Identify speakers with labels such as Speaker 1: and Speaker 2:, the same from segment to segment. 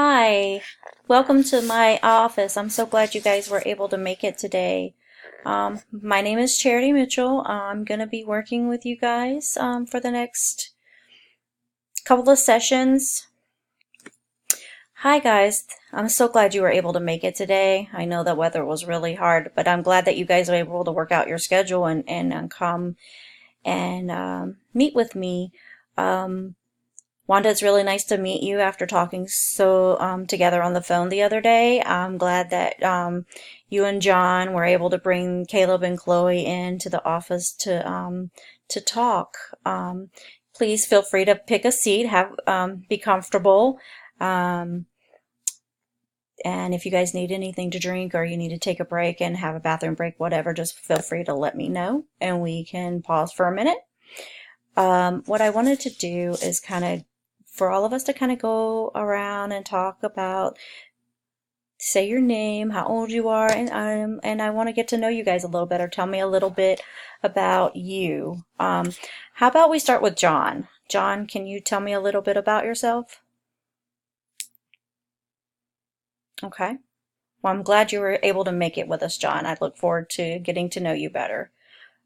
Speaker 1: Hi, welcome to my office. I'm so glad you guys were able to make it today. My name is Charity Mitchell. I'm going to be working with you guys for the next couple of sessions. Hi guys, I'm so glad you were able to make it today. I know the weather was really hard, but I'm glad that you guys were able to work out your schedule and come and meet with me. Um, Wanda, it's really nice to meet you after talking together on the phone the other day. I'm glad that you and John were able to bring Caleb and Chloe into the office to talk. Please feel free to pick a seat, be comfortable. Um, and if you guys need anything to drink or you need to take a break and have a bathroom break, whatever, just feel free to let me know and we can pause for a minute. What I wanted to do is for all of us to kind of go around and talk about, say your name, how old you are, and I want to get to know you guys a little better. Tell me a little bit about you. How about we start with John? John, can you tell me a little bit about yourself? Okay. Well, I'm glad you were able to make it with us, John. I look forward to getting to know you better.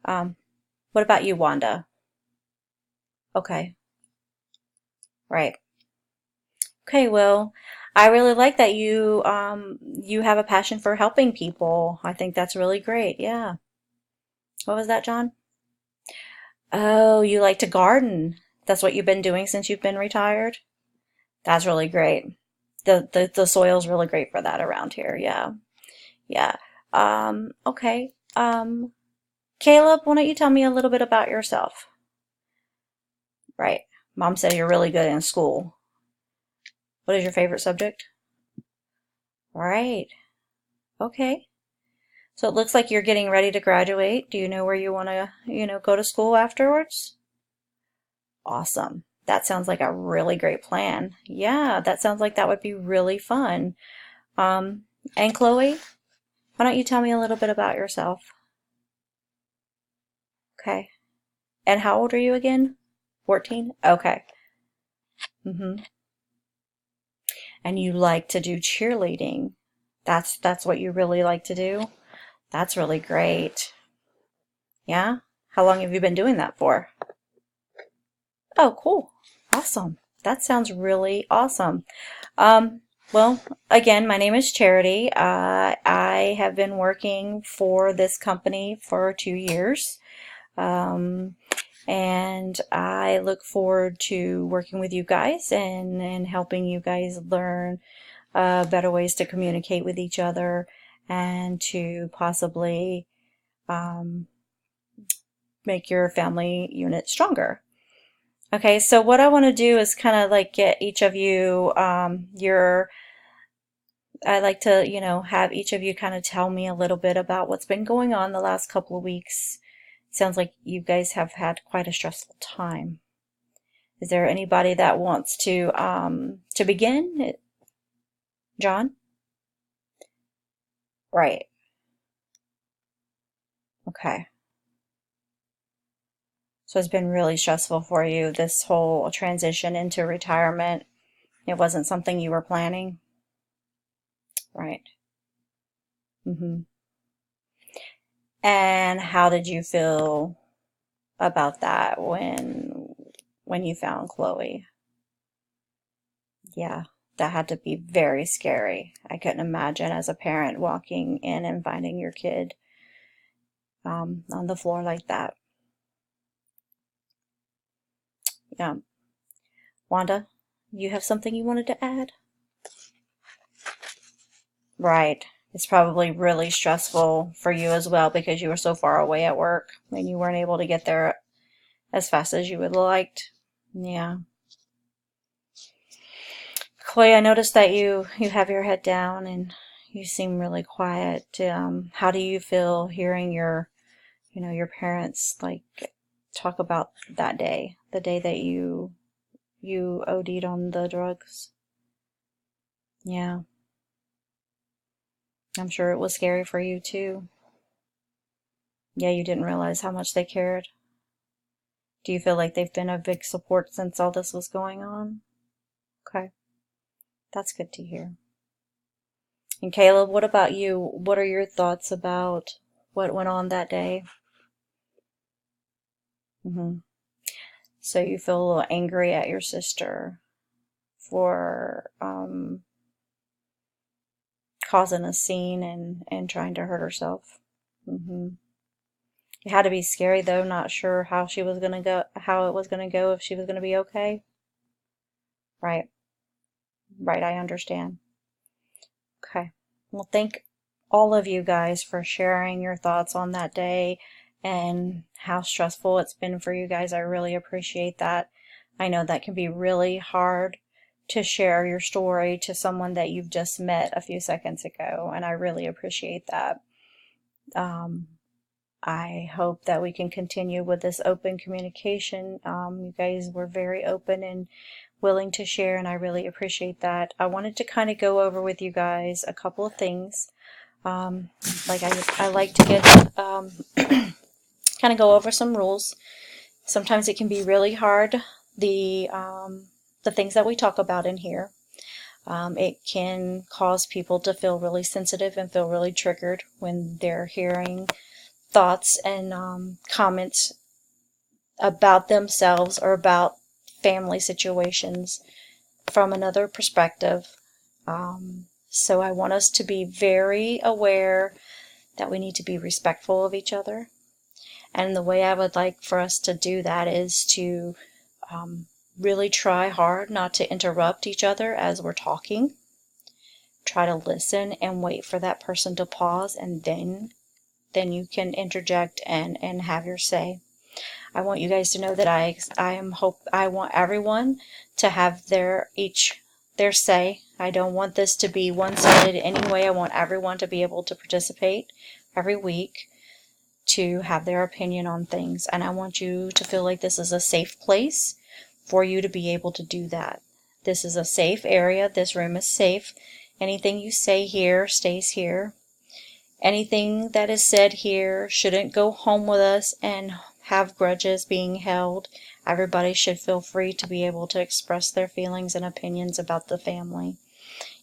Speaker 1: Um, what about you, Wanda? Okay. Right. Okay, well, I really like that you have a passion for helping people. I think that's really great. Yeah. What was that, John? Oh, you like to garden. That's what you've been doing since you've been retired? That's really great. The soil's really great for that around here. Yeah. Yeah. Okay. Caleb, why don't you tell me a little bit about yourself? Right. Mom said you're really good in school. What is your favorite subject? Right. Okay. So it looks like you're getting ready to graduate. Do you know where you want to, go to school afterwards? Awesome. That sounds like a really great plan. Yeah, that sounds like that would be really fun. Um, and Chloe, why don't you tell me a little bit about yourself? Okay. And how old are you again? 14? Okay. Mm-hmm. And you like to do cheerleading. That's what you really like to do? That's really great. Yeah? How long have you been doing that for? Oh, cool. Awesome. That sounds really awesome. Um, well, again, my name is Charity. I have been working for this company for 2 years. Um, and I look forward to working with you guys and helping you guys learn better ways to communicate with each other and to possibly um, make your family unit stronger. Okay, so what I want to do is kind of like get each of you I like to, have each of you kind of tell me a little bit about what's been going on the last couple of weeks. Sounds like you guys have had quite a stressful time. Is there anybody that wants to begin? John? Right. Okay. So it's been really stressful for you, this whole transition into retirement. It wasn't something you were planning? Right. Mm-hmm. And how did you feel about that when you found Chloe? Yeah, that had to be very scary. I couldn't imagine as a parent walking in and finding your kid on the floor like that. Yeah. Wanda, you have something you wanted to add? Right. It's probably really stressful for you as well because you were so far away at work and you weren't able to get there as fast as you would have liked. Yeah. Chloe, I noticed that you have your head down and you seem really quiet. How do you feel hearing your parents like talk about that day, the day that you OD'd on the drugs? Yeah, I'm sure it was scary for you too. Yeah, you didn't realize how much they cared. Do you feel like they've been a big support since all this was going on? Okay, That's good to hear. And Caleb, what about you? What are your thoughts about what went on that day? Hmm. So you feel a little angry at your sister for causing a scene and trying to hurt herself. Hmm. It had to be scary though, not sure how she was gonna go, how it was gonna go, if she was gonna be okay. Right, right, I understand. Okay. Well, thank all of you guys for sharing your thoughts on that day and how stressful it's been for you guys. I really appreciate that. I know that can be really hard to share your story to someone that you've just met a few seconds ago, and I really appreciate that. Um, I hope that we can continue with this open communication. You guys were very open and willing to share, and I really appreciate that. I wanted to kind of go over with you guys a couple of things. Um, like I like to get kind of go over some rules. Sometimes it can be really hard, the things that we talk about in here. It can cause people to feel really sensitive and feel really triggered when they're hearing thoughts and comments about themselves or about family situations from another perspective. So I want us to be very aware that we need to be respectful of each other. And the way I would like for us to do that is to really try hard not to interrupt each other as we're talking. Try to listen and wait for that person to pause, and then you can interject and have your say. I want you guys to know that I want everyone to have their say. I don't want this to be one-sided in any way. I want everyone to be able to participate every week, to have their opinion on things, and I want you to feel like this is a safe place for you to be able to do that. This is a safe area. This room is safe. Anything you say here stays here. Anything that is said here shouldn't go home with us and have grudges being held. Everybody should feel free to be able to express their feelings and opinions about the family.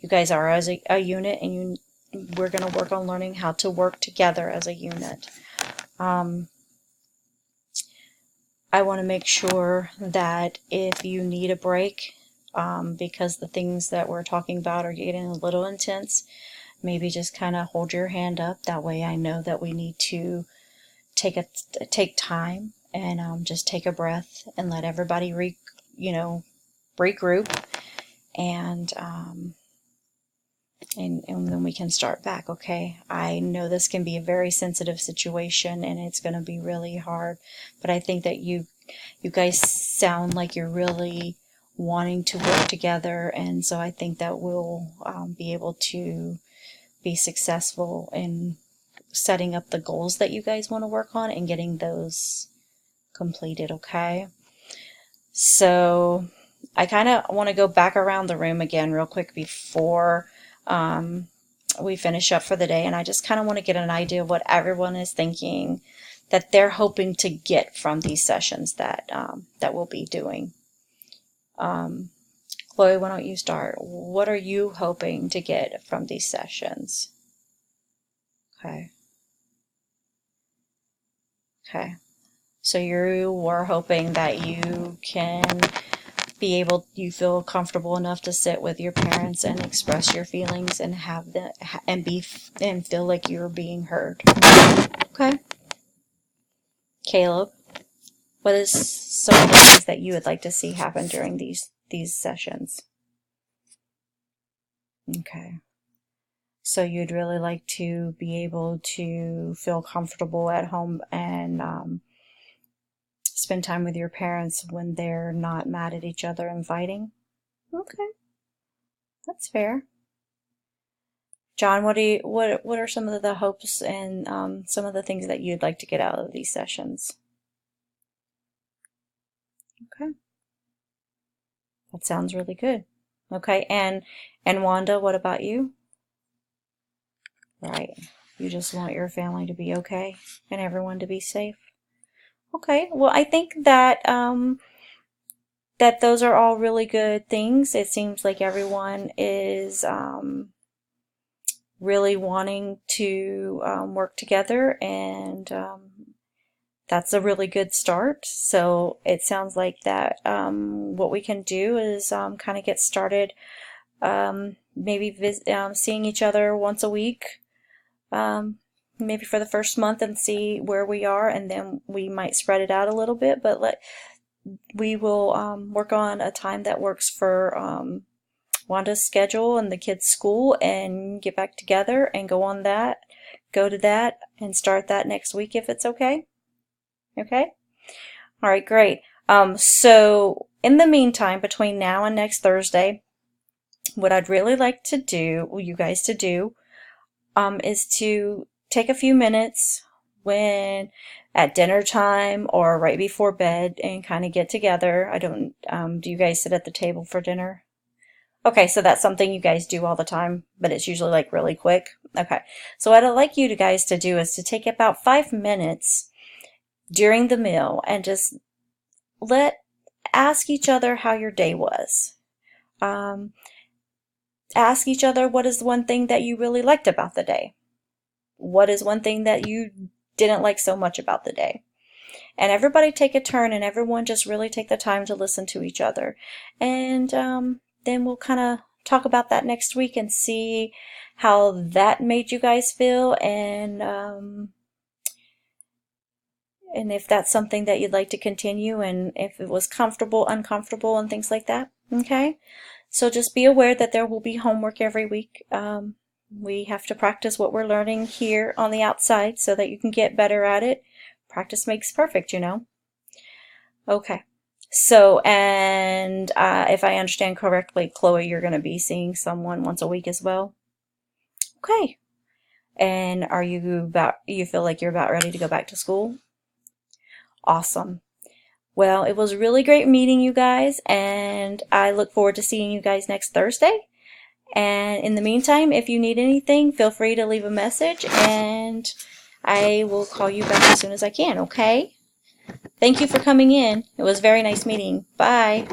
Speaker 1: You guys are as a unit, and we're going to work on learning how to work together as a unit. I want to make sure that if you need a break, because the things that we're talking about are getting a little intense, maybe just kind of hold your hand up. That way I know that we need to take time and just take a breath and let everybody regroup, and then we can start back. Okay, I know this can be a very sensitive situation and it's going to be really hard, but I think that you guys sound like you're really wanting to work together, and so I think that we'll be able to be successful in setting up the goals that you guys want to work on and getting those completed. Okay, so I kind of want to go back around the room again real quick before we finish up for the day, and I just kind of want to get an idea of what everyone is thinking that they're hoping to get from these sessions that we'll be doing. Chloe, why don't you start? What are you hoping to get from these sessions? Okay. Okay. So you were hoping that you can you feel comfortable enough to sit with your parents and express your feelings and and feel like you're being heard. Okay. Caleb, what is some of the things that you would like to see happen during these sessions? Okay. So you'd really like to be able to feel comfortable at home and spend time with your parents when they're not mad at each other and fighting? Okay, that's fair. John, what are some of the hopes and some of the things that you'd like to get out of these sessions? Okay, that sounds really good. Okay, and Wanda, what about you? Right, you just want your family to be okay and everyone to be safe. Okay, well, I think that that those are all really good things. It seems like everyone is really wanting to work together, and that's a really good start. So it sounds like that what we can do is kind of get started, maybe seeing each other once a week, maybe for the first month, and see where we are, and then we might spread it out a little bit, but we will work on a time that works for Wanda's schedule and the kids' school, and get back together and go to that and start that next week if it's okay. Okay? All right, great. So in the meantime, between now and next Thursday, what I'd really like to do, you guys to do, is to take a few minutes when at dinner time or right before bed and kind of get together. Do you guys sit at the table for dinner? Okay, so that's something you guys do all the time, but it's usually like really quick. Okay, so what I'd like you guys to do is to take about 5 minutes during the meal and just ask each other how your day was. Ask each other, what is the one thing that you really liked about the day? What is one thing that you didn't like so much about the day? And everybody take a turn, and everyone just really take the time to listen to each other. And then we'll kind of talk about that next week and see how that made you guys feel, and if that's something that you'd like to continue, and if it was comfortable, uncomfortable, and things like that. Okay? So just be aware that there will be homework every week. We have to practice what we're learning here on the outside so that you can get better at it. Practice makes perfect, you know. Okay. So, and if I understand correctly, Chloe, you're going to be seeing someone once a week as well? Okay. And you feel like you're about ready to go back to school? Awesome. Well, it was really great meeting you guys, and I look forward to seeing you guys next Thursday. And in the meantime, if you need anything, feel free to leave a message, and I will call you back as soon as I can, okay? Thank you for coming in. It was very nice meeting. Bye.